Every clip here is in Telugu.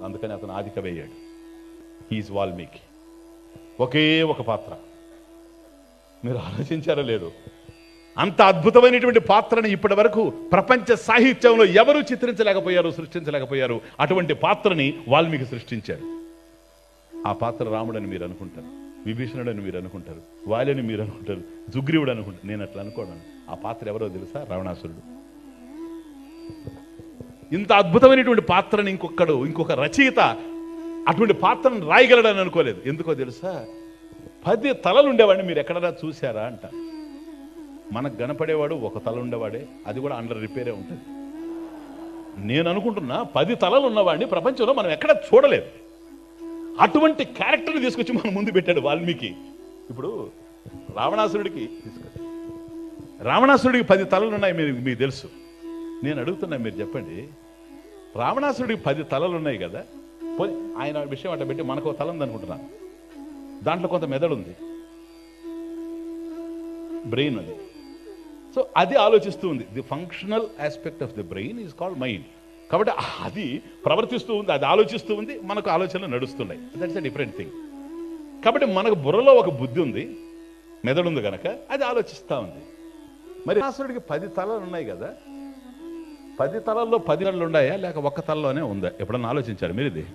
అందుకని అతను ఆది కవి అయ్యాడు. హీఈస్ వాల్మీకి. ఒకే ఒక పాత్ర. మీరు ఆలోచించారో లేదు, అంత అద్భుతమైనటువంటి పాత్రని ఇప్పటి వరకు ప్రపంచ సాహిత్యంలో ఎవరు చిత్రించలేకపోయారు, సృష్టించలేకపోయారు. అటువంటి పాత్రని వాల్మీకి సృష్టించాడు. ఆ పాత్ర రాముడని మీరు అనుకుంటారు, విభీషణుడని మీరు అనుకుంటారు, వాలిని మీరు అనుకుంటారు, సుగ్రీవుడు అనుకుంటారు. నేను అట్లా అనుకోవడం. ఆ పాత్ర ఎవరో తెలుసా? రావణాసురుడు. ఇంత అద్భుతమైనటువంటి పాత్రని ఇంకొక రచయిత అటువంటి పాత్రను రాయగలడని అనుకోలేదు. ఎందుకో తెలుసా? 10 తలలు ఉండేవాడిని మీరు ఎక్కడన్నా చూశారా అంట. మనకు కనపడేవాడు ఒక తల ఉండేవాడే, అది కూడా అండర్ రిపేరే ఉంటుంది. నేను అనుకుంటున్నా 10 తలలు ఉన్నవాడిని ప్రపంచంలో మనం ఎక్కడ చూడలేదు. అటువంటి క్యారెక్టర్ని తీసుకొచ్చి మన ముందు పెట్టాడు వాల్మీకి. ఇప్పుడు రావణాసురుడికి 10 తలలు ఉన్నాయి, మీకు తెలుసు. నేను అడుగుతున్నా, మీరు చెప్పండి, రావణాసురుడికి 10 తలలు ఉన్నాయి కదా, ఆయన విషయం అట్లా పెట్టి మనకు తల ఉంది అనుకుంటున్నాను. దాంట్లో కొంత మెదడు ఉంది, బ్రెయిన్ అది. సో అది ఆలోచిస్తూ ఉంది. The functional aspect of the brain is called mind. కాబట్టి అది ప్రవర్తిస్తూ ఉంది, అది ఆలోచిస్తూ ఉంది, మనకు ఆలోచనలు నడుస్తున్నాయి. That's a different thing. కాబట్టి మనకు బుర్రలో ఒక బుద్ధి ఉంది, మెదడు ఉంది కనుక అది ఆలోచిస్తూ ఉంది. మరి రావణాసురుడికి 10 తలలు ఉన్నాయి కదా, 10 తలల్లో 10 తలలు ఉన్నాయా లేక ఒక్క తలలోనే ఉందా? ఎప్పుడన్నా ఆలోచించారు మీరు ఇది?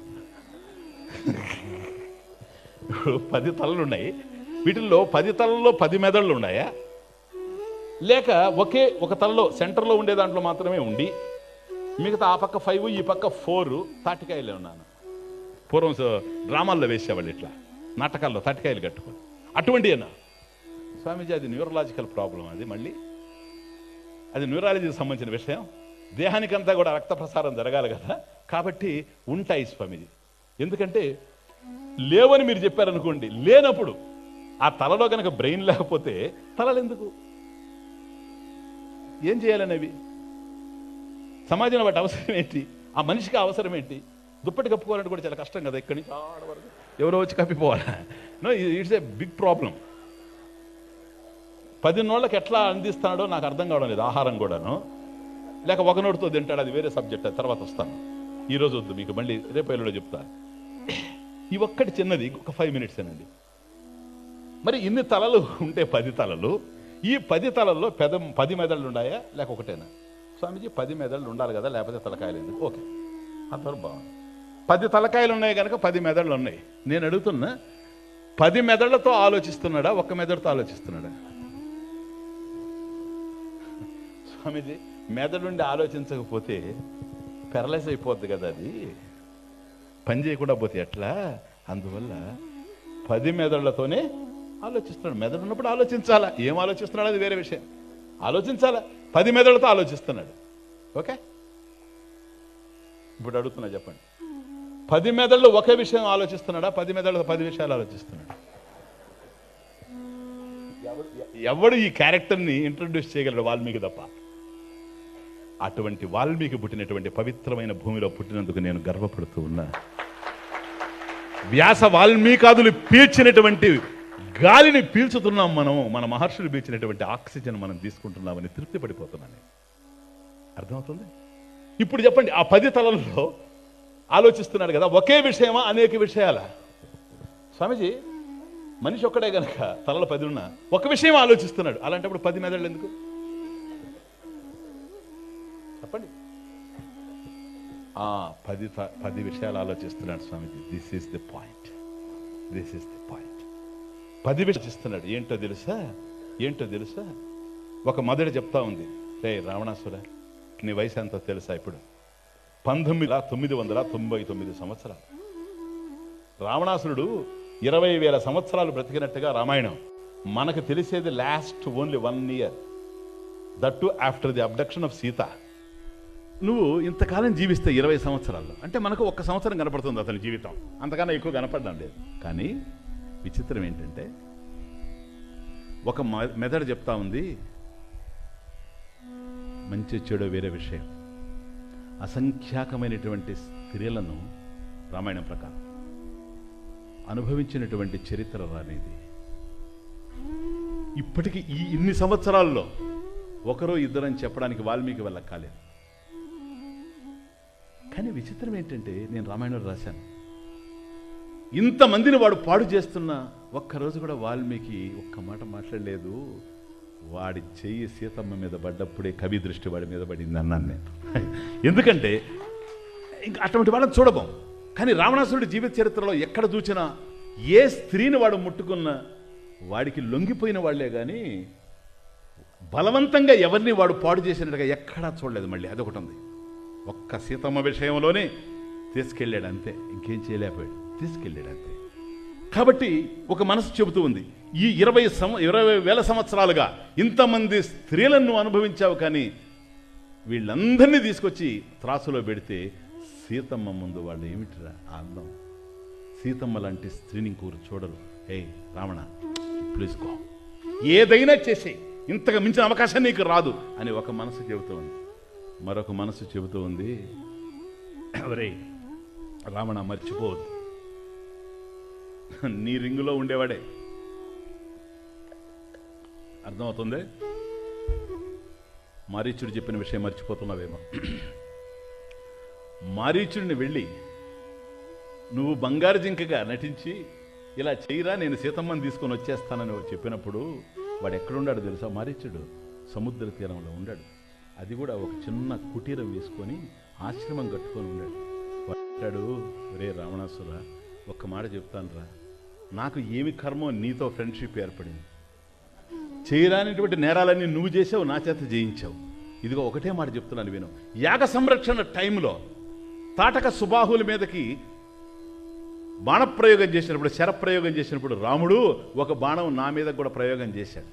10 తలలు ఉన్నాయి, వీటిల్లో 10 తలల్లో 10 మెదళ్ళు ఉన్నాయా లేక ఒకే ఒక తలలో సెంటర్లో ఉండే దాంట్లో మాత్రమే ఉండి మిగతా ఆ పక్క 5 ఈ పక్క 4 తాటికాయలే ఉన్నాను? పూర్వం డ్రామాల్లో వేసేవాళ్ళు ఇట్లా, నాటకాల్లో తాటికాయలు కట్టుకొని. అటువంటి అన్నా స్వామీజీ, అది న్యూరలాజికల్ ప్రాబ్లం. అది మళ్ళీ అది న్యూరాలజీకి సంబంధించిన విషయం. దేహానికంతా కూడా రక్త ప్రసారం జరగాలి కదా, కాబట్టి ఉంటాయి స్వామీజీ. ఎందుకంటే లేవని మీరు చెప్పారనుకోండి, లేనప్పుడు ఆ తలలో కనుక బ్రెయిన్ లేకపోతే తలలు ఎందుకు? ఏం చేయాలనేవి? సమాజంలో వాటి అవసరం ఏంటి? ఆ మనిషికి అవసరం ఏంటి? దుప్పటి కప్పుకోవాలంటే కూడా చాలా కష్టం కదా, ఇక్కడి నుంచి ఆడ వరకు ఎవరో వచ్చి కప్పిపోవాలి. No, it's a big problem. 10 నోళ్ళకి ఎట్లా అందిస్తాడో నాకు అర్థం కావడం లేదు. ఆహారం కూడాను లేక ఒక నోటితో తింటాడు, అది వేరే సబ్జెక్ట్, అది తర్వాత వస్తాను. ఈరోజు వద్దు, మీకు మళ్ళీ రేపు ఎల్లుండో చెప్తా. ఈ ఒక్కటి చిన్నది, ఒక 5 మినిట్స్ అనండి. మరి ఇన్ని తలలు ఉంటే 10 తలలు, ఈ 10 తలల్లో 10 మెదళ్ళు ఉన్నాయా లేక ఒకటేనా? స్వామీజీ 10 మెదళ్ళు ఉండాలి కదా, లేకపోతే తలకాయలు ఎందుకు? ఓకే, అంతవరకు బాగుంది. 10 తలకాయలు ఉన్నాయి కనుక 10 మెదళ్ళు ఉన్నాయి. నేను అడుగుతున్నా, 10 మెదళ్లతో ఆలోచిస్తున్నాడా, ఒక్క మెదడుతో ఆలోచిస్తున్నాడా? స్వామీజీ, మెదడుండి ఆలోచించకపోతే పెరలైజ్ అయిపోద్ది కదా, అది పని చేయకుండా పోతే ఎట్లా? అందువల్ల 10 మెదళ్లతోనే ఆలోచిస్తున్నాడు. మెదడు ఉన్నప్పుడు ఆలోచించాలా. ఏం ఆలోచిస్తున్నాడు అది వేరే విషయం, ఆలోచించాలా. 10 మెదడులతో ఆలోచిస్తున్నాడు. ఓకే, ఇప్పుడు అడుగుతున్నా, చెప్పండి, 10 మెదళ్ళు ఒకే విషయం ఆలోచిస్తున్నాడా, 10 మెదళ్ళతో 10 విషయాలు ఆలోచిస్తున్నాడు? ఎవడు ఈ క్యారెక్టర్ని ఇంట్రడ్యూస్ చేయగలడు? వాల్మీకి తప్ప. అటువంటి వాల్మీకి పుట్టినటువంటి పవిత్రమైన భూమిలో పుట్టినందుకు నేను గర్వపడుతూ ఉన్నా. వ్యాస వాల్మీకాదులు పీల్చినటువంటి గాలిని పీల్చుతున్నాం మనం, మన మహర్షులు పీల్చినటువంటి ఆక్సిజన్ మనం తీసుకుంటున్నామని తృప్తి పడిపోతున్నాను. అర్థమవుతుంది? ఇప్పుడు చెప్పండి, ఆ 10 తలల్లో ఆలోచిస్తున్నాడు కదా, ఒకే విషయమా అనేక విషయాలా? స్వామీజీ, మనిషి ఒక్కడే గనక తలలో 10 ఉన్నా ఒక విషయం ఆలోచిస్తున్నాడు, అలాంటప్పుడు 10 మెదళ్ళు ఎందుకు? చెప్పండి. 10 విషయాలు ఆలోచిస్తున్నాడు Swamiji. This is the point. 10 విషయాలు ఏంటో తెలుసా? ఒక మొదటి చెప్తా ఉంది, రే రావణాసుర, నీ వయసు ఎంతో తెలుసా? ఇప్పుడు 1999 సంవత్సరాలు. రావణాసురుడు 20,000 సంవత్సరాలు బ్రతికినట్టుగా రామాయణం. మనకు తెలిసేది last only 1 year, that to after the abduction of Sita. నువ్వు ఇంతకాలం జీవిస్తే 20 సంవత్సరాల్లో అంటే మనకు 1 సంవత్సరం కనపడుతుంది అతని జీవితం, అంతకన్నా ఎక్కువ కనపడడం లేదు. కానీ విచిత్రం ఏంటంటే, ఒక మెదడు చెప్తా ఉంది, మంచి చెడు వేరే విషయం. అసంఖ్యాకమైనటువంటి స్త్రీలను రామాయణం ప్రకారం అనుభవించినటువంటి చరిత్ర రానిది. ఇప్పటికీ ఇన్ని సంవత్సరాల్లో ఒకరో ఇద్దరని చెప్పడానికి వాల్మీకి వల్ల కాలేదు. కానీ విచిత్రం ఏంటంటే, నేను రామాయణంలో రాశాను, ఇంతమందిని వాడు పాడు చేస్తున్నా ఒక్కరోజు కూడా వాల్మీకి ఒక్క మాట మాట్లాడలేదు. వాడి చెయ్యి సీతమ్మ మీద పడ్డప్పుడే కవి దృష్టి వాడి మీద పడింది అన్నాను నేను. ఎందుకంటే ఇంకా అటువంటి వాళ్ళని చూడబోం. కానీ రావణాసురుడి జీవిత చరిత్రలో ఎక్కడ చూసినా ఏ స్త్రీని వాడు ముట్టుకున్నా వాడికి లొంగిపోయిన వాళ్లే కానీ బలవంతంగా ఎవరిని వాడు పాడు చేసినట్టుగా ఎక్కడా చూడలేదు. మళ్ళీ అదొకటి ఉంది. ఒక్క సీతమ్మ విషయంలోనే తీసుకెళ్ళాడు అంతే, ఇంకేం చేయలేకపోయాడు, తీసుకెళ్ళాడు అంతే. కాబట్టి ఒక మనసు చెబుతూ ఉంది, ఈ 20,000 సంవత్సరాలుగా ఇంతమంది స్త్రీలను అనుభవించావు, కానీ వీళ్ళందరినీ తీసుకొచ్చి త్రాసులో పెడితే సీతమ్మ ముందు వాళ్ళు ఏమిటిరా ఆ అందం, సీతమ్మ లాంటి స్త్రీని ఇంకోరు చూడరు. ఏ రావణ, ప్లీజ్ గో, ఏదైనా చేసే, ఇంతకు మించిన అవకాశం నీకు రాదు అని ఒక మనసు చెబుతూ ఉంది. మరొక మనసు చెబుతూ ఉంది, ఎవరే రావణ మర్చిపోవద్దు, నీ రింగులో ఉండేవాడే. అర్థమవుతుంది? మారీచుడు చెప్పిన విషయం మర్చిపోతున్నావేమో. మారీచుడిని వెళ్ళి నువ్వు బంగారు జింకగా నటించి ఇలా చేయరా, నేను సీతమ్మని తీసుకొని వచ్చేస్తానని చెప్పినప్పుడు వాడు ఎక్కడున్నాడు తెలుసా? మారీచుడు సముద్ర తీరంలో ఉన్నాడు. అది కూడా ఒక చిన్న కుటీరం వేసుకొని ఆశ్రమం కట్టుకొని ఉన్నాడు. వాడు, రే రావణాసుర, ఒక్క మాట చెప్తానురా, నాకు ఏమి కర్మో నీతో ఫ్రెండ్షిప్ ఏర్పడింది. చేయరానిటువంటి నేరాలన్నీ నువ్వు చేసావు, నా చేత జయించావు. ఇదిగో ఒకటే మాట చెప్తున్నాను విను. యాగ సంరక్షణ టైంలో తాటక సుబాహుల మీదకి బాణప్రయోగం చేసినప్పుడు, శరప్రయోగం చేసినప్పుడు రాముడు ఒక బాణం నా మీద కూడా ప్రయోగం చేశాడు.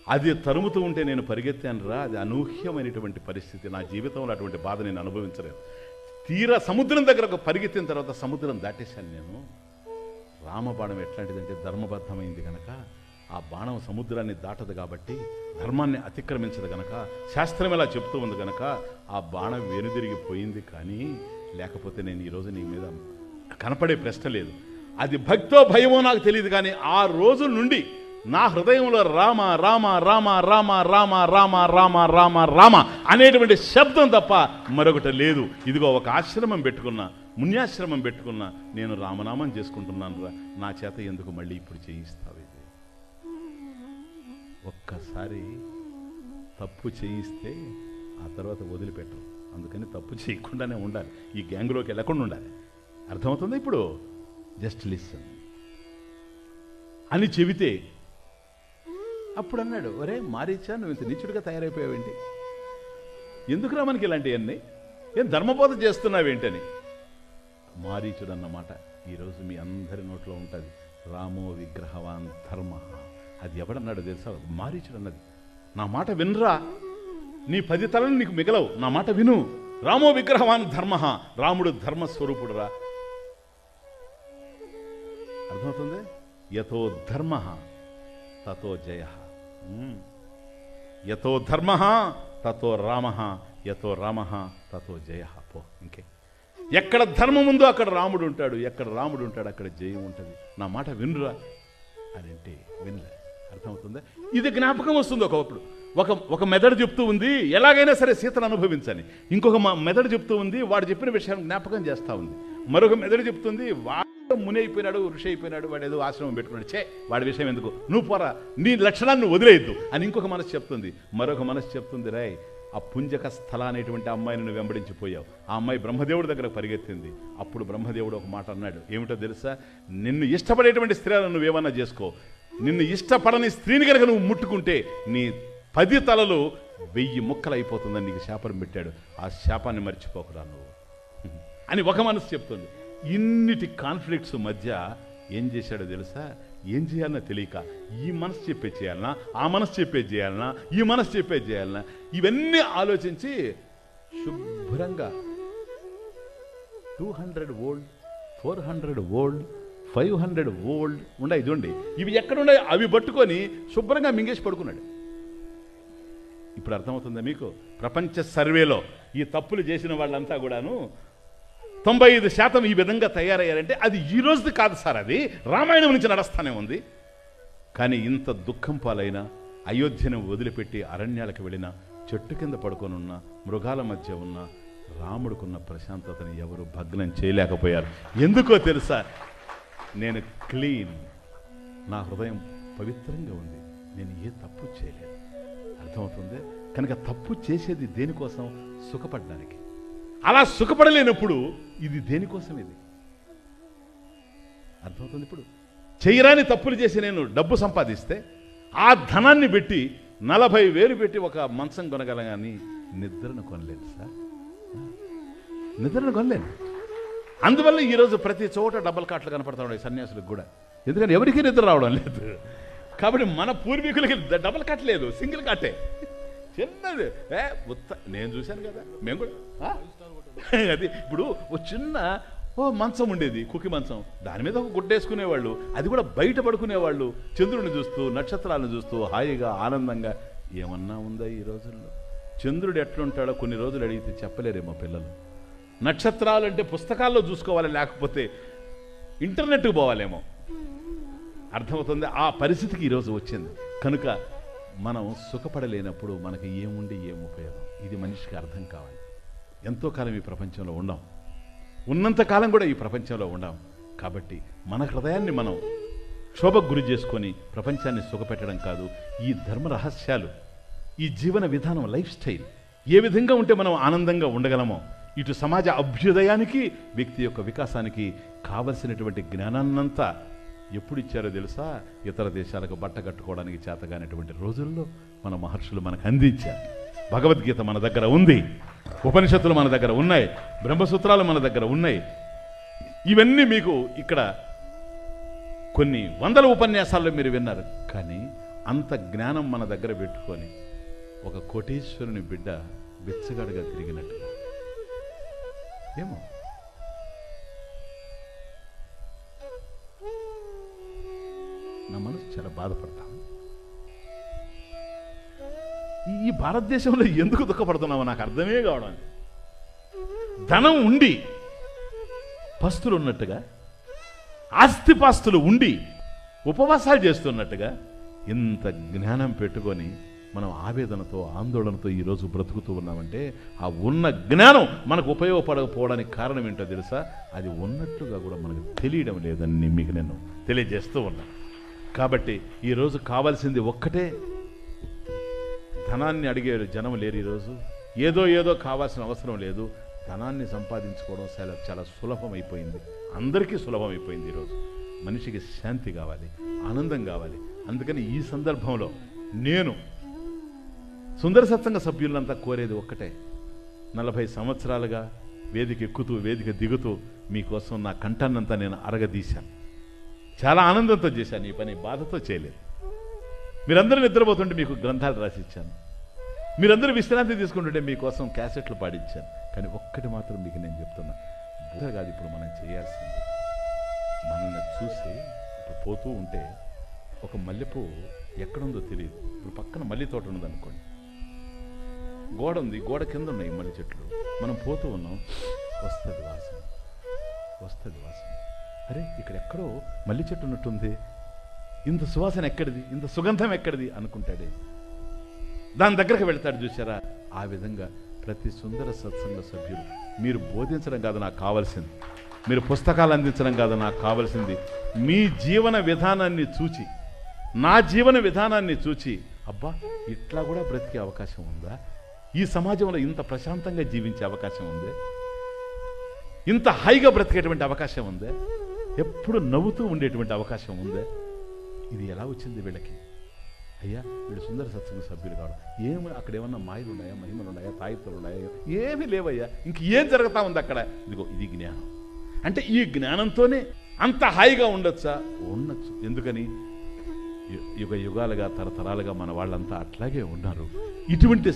అది తరుముతూ ఉంటే నేను పరిగెత్తాను రా. అది అనూహ్యమైనటువంటి పరిస్థితి. నా జీవితంలో అటువంటి బాధ నేను అనుభవించలేదు. తీరా సముద్రం దగ్గరకు పరిగెత్తిన తర్వాత సముద్రం దాటేశాను నేను. రామబాణం ఎట్లాంటిదంటే ధర్మబద్ధమైంది కనుక ఆ బాణం సముద్రాన్ని దాటదు, కాబట్టి ధర్మాన్ని అతిక్రమించదు కనుక, శాస్త్రం ఇలా చెప్తూ ఉంది కనుక ఆ బాణం వెనుదిరిగిపోయింది. కానీ లేకపోతే నేను ఈరోజు నీ మీద కనపడే ప్రశ్న లేదు. అది భక్తో భయమో నాకు తెలియదు, కానీ ఆ రోజు నుండి నా హృదయంలో రామ రామ రామ రామ రామ రామ రామ రామ రామ అనేటువంటి శబ్దం తప్ప మరొకటి లేదు. ఇదిగో ఒక ఆశ్రమం పెట్టుకున్నా, మున్యాశ్రమం పెట్టుకున్నా, నేను రామనామం చేసుకుంటున్నాను రా, నా చేత ఎందుకు మళ్ళీ ఇప్పుడు చేయిస్తావు? ఇది ఒక్కసారి తప్పు చేయిస్తే ఆ తర్వాత వదిలిపెట్టరు. అందుకని తప్పు చేయకుండానే ఉండాలి, ఈ గ్యాంగ్లోకి వెళ్ళకుండా ఉండాలి. అర్థమవుతుంది? ఇప్పుడు జస్ట్ లిసన్ అని చెబితే అప్పుడు అన్నాడు, ఒరే మారీచా, నువ్వు ఇంత నీచుడిగా తయారైపోయావేంటి? ఎందుకురా మనకి ఇలాంటివన్నీ? ఏం ధర్మబోధ చేస్తున్నావేంటని. మారీచుడు అన్నమాట ఈరోజు మీ అందరి నోట్లో ఉంటుంది. రామో విగ్రహవాన్ ధర్మ. అది ఎవడన్నాడు తెలుసా? మారీచుడు అన్నది. నా మాట వినరా, నీ 10 తలలు నీకు మిగలవు, నా మాట విను. రామో విగ్రహవాన్ ధర్మ, రాముడు ధర్మస్వరూపుడు రా. అర్థమవుతుంది? యతో ధర్మ తతో జయ, యతో ధర్మ తతో రామ, యతో రామ తతో జయ. పో ఇంకే. ఎక్కడ ధర్మం ఉందో అక్కడ రాముడు ఉంటాడు, ఎక్కడ రాముడు ఉంటాడు అక్కడ జయం ఉంటుంది. నా మాట వినురా అని అంటే వినలే. అర్థమవుతుందా? ఇది జ్ఞాపకం వస్తుంది. ఒకప్పుడు ఒక మెదడు చెప్తూ ఉంది ఎలాగైనా సరే సీతను అనుభవించని, ఇంకొక మెదడు చెప్తూ ఉంది వాడు చెప్పిన విషయాన్ని జ్ఞాపకం చేస్తూ ఉంది. మరొక మెదడు చెప్తుంది వాడు ముని అయిపోయినాడు, ఋషి అయిపోయినాడు, వాడు ఏదో ఆశ్రమం పెట్టుకున్నాడు, చే వాడి విషయం ఎందుకు, నువ్వు పోరా, నీ లక్షణాన్ని వదిలేయద్దు అని ఇంకొక మనసు చెప్తుంది. మరొక మనసు చెప్తుంది, రాయ్ ఆ పుంజక స్థల అనేటువంటి అమ్మాయిని నువ్వు వెంబడించిపోయావు. ఆ అమ్మాయి బ్రహ్మదేవుడి దగ్గర పరిగెత్తింది. అప్పుడు బ్రహ్మదేవుడు ఒక మాట అన్నాడు, ఏమిటో తెలుసా? నిన్ను ఇష్టపడేటువంటి స్త్రీలను నువ్వేమన్నా చేసుకో, నిన్ను ఇష్టపడని స్త్రీని కనుక నువ్వు ముట్టుకుంటే నీ 10 తలలు 1000 ముక్కలు అయిపోతుందని నీకు శాపం పెట్టాడు. ఆ శాపాన్ని మర్చిపోకురా నువ్వు అని ఒక మనసు చెప్తుంది. ఇన్నిటి కాన్ఫ్లిక్ట్స్ మధ్య ఏం చేశాడో తెలుసా? ఏం చేయాలన్నా తెలియక ఈ మనసు చెప్పేది చేయాలన్నా, ఆ మనసు చెప్పేది చేయాలన్నా, ఈ మనసు చెప్పేది చేయాలన్నా, ఇవన్నీ ఆలోచించి శుభ్రంగా 200 వోల్ట్, 400 వోల్ట్, 500 వోల్ట్ ఉన్నాయి చూడండి, ఇవి ఎక్కడున్నాయి అవి పట్టుకొని శుభ్రంగా మింగేసి పడుకున్నాడు. ఇప్పుడు అర్థమవుతుందా మీకు? ప్రపంచ సర్వేలో ఈ తప్పులు చేసిన వాళ్ళంతా కూడాను 95% ఈ విధంగా తయారయ్యారంటే అది ఈ రోజుది కాదు సార్, అది రామాయణం నుంచి నడుస్తూనే ఉంది. కానీ ఇంత దుఃఖం పాలైన, అయోధ్యను వదిలిపెట్టి అరణ్యాలకు వెళ్ళిన, చెట్టు కింద పడుకొని ఉన్న, మృగాల మధ్య ఉన్న, రాముడికున్న ప్రశాంతతని ఎవరు భగ్నం చేయలేకపోయారు. ఎందుకో తెలుసా? నేను క్లీన్, నా హృదయం పవిత్రంగా ఉంది, నేను ఏ తప్పు చేయలేదు. అర్థమవుతుంది? కనుక తప్పు చేసేది దేనికోసం? సుఖపడడానికి. అలా సుఖపడలేనప్పుడు ఇది దేనికోసం? ఇది అర్థమవుతుంది? ఇప్పుడు చేయరాని తప్పులు చేసి నేను డబ్బు సంపాదిస్తే ఆ ధనాన్ని పెట్టి 40,000 పెట్టి ఒక మంచం కొనగలం, కానీ నిద్రను కొనలేదు సార్, నిద్రను కొనలేదు. అందువల్ల ఈరోజు ప్రతి చోట డబల్ కాట్లు కనపడతా ఉన్నాయి సన్యాసులకు కూడా. ఎందుకంటే ఎవరికీ నిద్ర రావడం లేదు. కాబట్టి మన పూర్వీకులకి డబల్ కాట్ లేదు, సింగిల్ కాటే, చిన్నది. నేను చూశాను కదా, మేము కూడా. అది ఇప్పుడు ఓ చిన్న మంచం ఉండేది, కుకి మంచం, దాని మీద ఒక గుడ్డేసుకునేవాళ్ళు, అది కూడా బయట పడుకునేవాళ్ళు, చంద్రుడిని చూస్తూ నక్షత్రాలను చూస్తూ హాయిగా ఆనందంగా. ఏమన్నా ఉందా ఈ రోజుల్లో? చంద్రుడు ఎట్లుంటాడో కొన్ని రోజులు అడిగితే చెప్పలేరేమో పిల్లలు. నక్షత్రాలు అంటే పుస్తకాల్లో చూసుకోవాలి, లేకపోతే ఇంటర్నెట్కి పోవాలేమో. అర్థమవుతుంది? ఆ పరిస్థితికి ఈరోజు వచ్చింది. కనుక మనం సుఖపడలేనప్పుడు మనకి ఏముండి ఏం ఉపయోగం? ఇది మనిషికి అర్థం కావాలి. ఎంతో కాలం ఈ ప్రపంచంలో ఉండం, ఉన్నంతకాలం కూడా ఈ ప్రపంచంలో ఉండం. కాబట్టి మన హృదయాన్ని మనం క్షోభకు గురి చేసుకొని ప్రపంచాన్ని సుఖపెట్టడం కాదు. ఈ ధర్మ రహస్యాలు, ఈ జీవన విధానం, లైఫ్ స్టైల్ ఏ విధంగా ఉంటే మనం ఆనందంగా ఉండగలమో, ఇటు సమాజ అభ్యుదయానికి, వ్యక్తి యొక్క వికాసానికి కావలసినటువంటి జ్ఞానాన్నంతా ఎప్పుడు ఇచ్చారో తెలుసా? ఇతర దేశాలకు బట్ట కట్టుకోవడానికి చేతగానటువంటి రోజుల్లో మన మహర్షులు మనకు అందించారు. భగవద్గీత మన దగ్గర ఉంది, ఉపనిషత్తులు మన దగ్గర ఉన్నాయి, బ్రహ్మసూత్రాలు మన దగ్గర ఉన్నాయి. ఇవన్నీ మీకు ఇక్కడ కొన్ని వందల ఉపన్యాసాల్లో మీరు విన్నారు. కానీ అంత జ్ఞానం మన దగ్గర పెట్టుకొని ఒక కోటీశ్వరుని బిడ్డ బిచ్చగాడుగా తిరిగినట్టుగా ఏమో. నా మనసు చాలా బాధపడతాను. ఈ భారతదేశంలో ఎందుకు దుఃఖపడుతున్నామో నాకు అర్థమే కావడం. ధనం ఉండి పస్తులు ఉన్నట్టుగా, ఆస్తిపాస్తులు ఉండి ఉపవాసాలు చేస్తున్నట్టుగా ఇంత జ్ఞానం పెట్టుకొని మనం ఆవేదనతో, ఆందోళనతో ఈరోజు బ్రతుకుతూ ఉన్నామంటే ఆ ఉన్న జ్ఞానం మనకు ఉపయోగపడకపోవడానికి కారణం ఏంటో తెలుసా? అది ఉన్నట్టుగా కూడా మనకు తెలియడం లేదని మీకు నేను తెలియజేస్తూ ఉన్నా. కాబట్టి ఈరోజు కావాల్సింది ఒక్కటే. ధనాన్ని అడిగే జనం లేరు ఈరోజు. ఏదో కావాల్సిన అవసరం లేదు. ధనాన్ని సంపాదించుకోవడం చాలా సులభమైపోయింది, అందరికీ సులభమైపోయింది. ఈరోజు మనిషికి శాంతి కావాలి, ఆనందం కావాలి. అందుకని ఈ సందర్భంలో నేను సుందర సత్సంగ సభ్యులంతా కోరేది ఒక్కటే. 40 సంవత్సరాలుగా వేదిక ఎక్కుతూ వేదిక దిగుతూ మీకోసం నా కంఠాన్నంతా నేను అరగదీశాను. చాలా ఆనందంతో చేశాను ఈ పని, బాధతో చేయలేదు. మీరందరూ నిద్రపోతుంటే మీకు గ్రంథాలు రాసిచ్చాను, మీరందరూ విశ్రాంతి తీసుకుంటుంటే మీకోసం క్యాసెట్లు పాడించాను. కానీ ఒక్కటి మాత్రం మీకు నేను చెప్తున్నా, బుద్ధ కాదు ఇప్పుడు మనం చేయాల్సింది. మనల్ని చూసి ఇప్పుడు పోతూ ఉంటే ఒక మల్లెపూ ఎక్కడుందో తెలియదు. ఇప్పుడు పక్కన మల్లె తోట ఉన్నదనుకోండి, గోడ ఉంది, గోడ కింద ఉన్నాయి మల్లె చెట్లు. మనం పోతూ ఉన్నాం, వస్తుంది వాసన, వస్తుంది వాసన. అరే ఇక్కడ ఎక్కడో మల్లె చెట్టు ఉన్నట్టుంది, ఇంత సువాసన ఎక్కడిది, ఇంత సుగంధం ఎక్కడిది అనుకుంటాడే. దాని దగ్గరకు వెళ్తాడు. చూసారా? ఆ విధంగా ప్రతి సుందర సత్సంగ సభ్యులు మీరు బోధించడం కాదు నాకు కావాల్సింది, మీరు పుస్తకాలు అందించడం కాదు నాకు కావాల్సింది, మీ జీవన విధానాన్ని చూచి, నా జీవన విధానాన్ని చూచి, అబ్బా ఇట్లా కూడా బ్రతికే అవకాశం ఉందా, ఈ సమాజంలో ఇంత ప్రశాంతంగా జీవించే అవకాశం ఉందే, ఇంత హాయిగా బ్రతికేటువంటి అవకాశం ఉందే, ఎప్పుడు నవ్వుతూ ఉండేటువంటి అవకాశం ఉందే. ఇది ఎలా వచ్చింది వీళ్ళకి? అయ్యా వీళ్ళు సుందర సత్సంగ సభ్యులు కావడం. ఏమి అక్కడ ఏమన్నా మాయలు ఉన్నాయా, మహిమలు ఉన్నాయా, తాయిత్తులు ఉన్నాయా? ఏమీ లేవయ్యా. ఇంకేం జరుగుతా ఉంది అక్కడ? ఇదిగో ఇది జ్ఞానం. అంటే ఈ జ్ఞానంతోనే అంత హాయిగా ఉండొచ్చా? ఉండొచ్చు. ఎందుకని? యుగ యుగాలుగా, తరతరాలుగా మన వాళ్ళంతా అట్లాగే ఉన్నారు. ఇటువంటి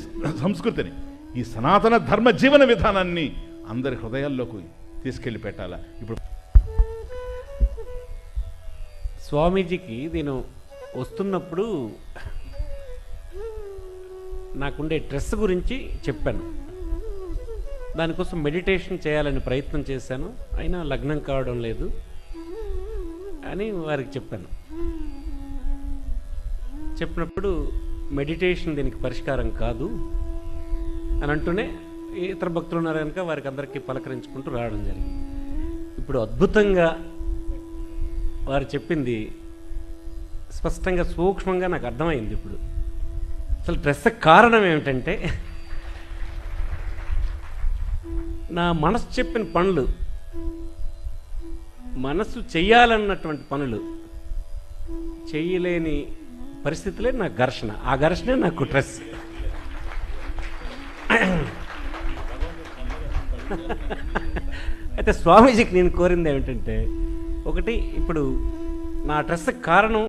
సంస్కృతిని, ఈ సనాతన ధర్మ జీవన విధానాన్ని అందరి హృదయాల్లోకి తీసుకెళ్ళి పెట్టాలా. ఇప్పుడు స్వామీజీకి నేను వస్తున్నప్పుడు నాకుండే స్ట్రెస్ గురించి చెప్పాను. దానికోసం మెడిటేషన్ చేయాలని ప్రయత్నం చేశాను, అయినా లగ్నం కావడం లేదు అని వారికి చెప్పాను. చెప్పినప్పుడు మెడిటేషన్ దీనికి పరిష్కారం కాదు అని అంటూనే ఇతర భక్తులు ఉన్నారు కనుక వారికి అందరికీ పలకరించుకుంటూ రావడం జరిగింది. ఇప్పుడు అద్భుతంగా వారు చెప్పింది స్పష్టంగా సూక్ష్మంగా నాకు అర్థమైంది. ఇప్పుడు అసలు డ్రెస్ కారణం ఏమిటంటే, నా మనసు చెప్పిన పనులు, మనసు చెయ్యాలన్నటువంటి పనులు చెయ్యలేని పరిస్థితులే నాకు ఘర్షణ. ఆ ఘర్షణే నాకు డ్రెస్. అయితే స్వామీజీకి నేను కోరింది ఏమిటంటే, ఒకటి ఇప్పుడు నా డ్రెస్ కారణం